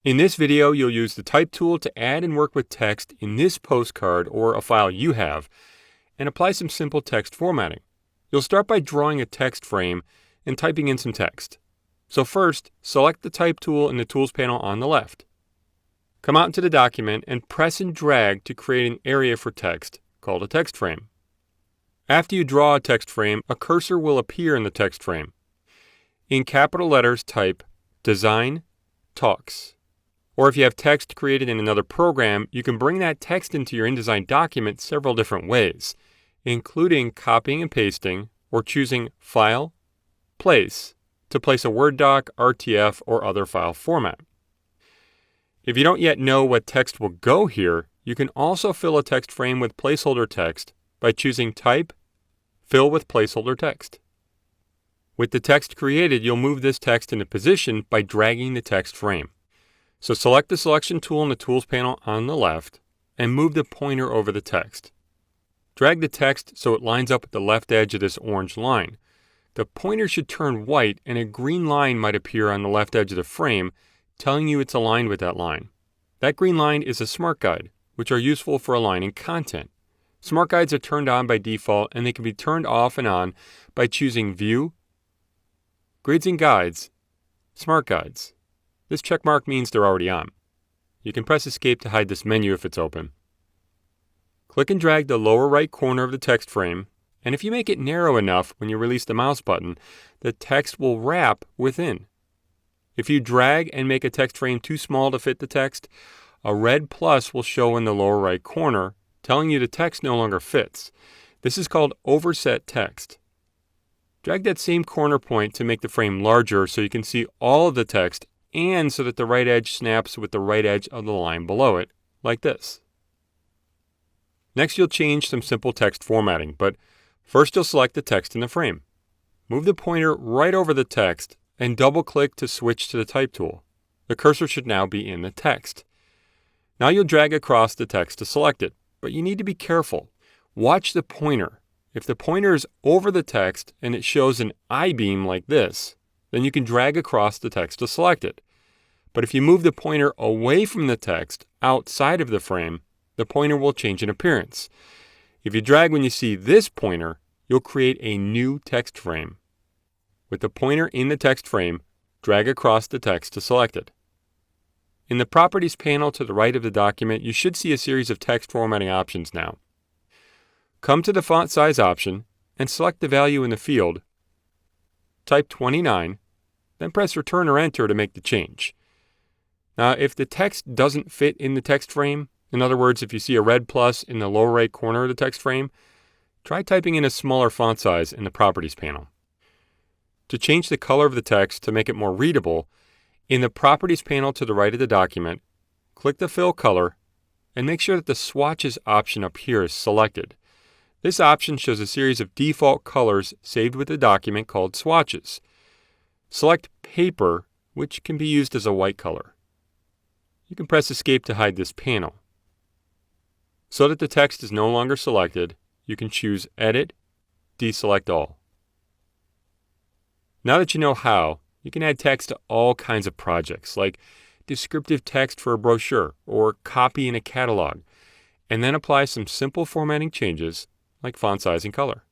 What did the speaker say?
In this video, you'll use the Type tool to add and work with text in this postcard or a file you have, and apply some simple text formatting. You'll start by drawing a text frame and typing in some text. So first, select the Type tool in the Tools panel on the left. Come out into the document and press and drag to create an area for text, called a text frame. After you draw a text frame, a cursor will appear in the text frame. In capital letters, type Design Talks. Or if you have text created in another program, you can bring that text into your InDesign document several different ways, including copying and pasting, or choosing File, Place, to place a Word doc, RTF, or other file format. If you don't yet know what text will go here, you can also fill a text frame with placeholder text by choosing Type, Fill with Placeholder Text. With the text created, you'll move this text into position by dragging the text frame. So select the Selection tool in the Tools panel on the left and move the pointer over the text. Drag the text so it lines up with the left edge of this orange line. The pointer should turn white and a green line might appear on the left edge of the frame, telling you it's aligned with that line. That green line is a Smart Guide, which are useful for aligning content. Smart Guides are turned on by default and they can be turned off and on by choosing View, Grids and Guides, Smart Guides. This checkmark means they're already on. You can press Escape to hide this menu if it's open. Click and drag the lower right corner of the text frame, and if you make it narrow enough when you release the mouse button, the text will wrap within. If you drag and make a text frame too small to fit the text, a red plus will show in the lower right corner, telling you the text no longer fits. This is called overset text. Drag that same corner point to make the frame larger so you can see all of the text and so that the right edge snaps with the right edge of the line below it, like this. Next, you'll change some simple text formatting, but first you'll select the text in the frame. Move the pointer right over the text and double-click to switch to the Type tool. The cursor should now be in the text. Now you'll drag across the text to select it, but you need to be careful. Watch the pointer. If the pointer is over the text and it shows an I-beam like this, then you can drag across the text to select it. But if you move the pointer away from the text outside of the frame, the pointer will change in appearance. If you drag when you see this pointer, you'll create a new text frame. With the pointer in the text frame, drag across the text to select it. In the Properties panel to the right of the document, you should see a series of text formatting options now. Come to the Font Size option and select the value in the field. Type 29, then press Return or Enter to make the change. Now, if the text doesn't fit in the text frame, in other words, if you see a red plus in the lower right corner of the text frame, try typing in a smaller font size in the Properties panel. To change the color of the text to make it more readable, in the Properties panel to the right of the document, click the Fill Color and make sure that the Swatches option up here is selected. This option shows a series of default colors saved with the document called swatches. Select Paper, which can be used as a white color. You can press Escape to hide this panel. So that the text is no longer selected, you can choose Edit, Deselect All. Now that you know how, you can add text to all kinds of projects, like descriptive text for a brochure or copy in a catalog, and then apply some simple formatting changes like font size and color.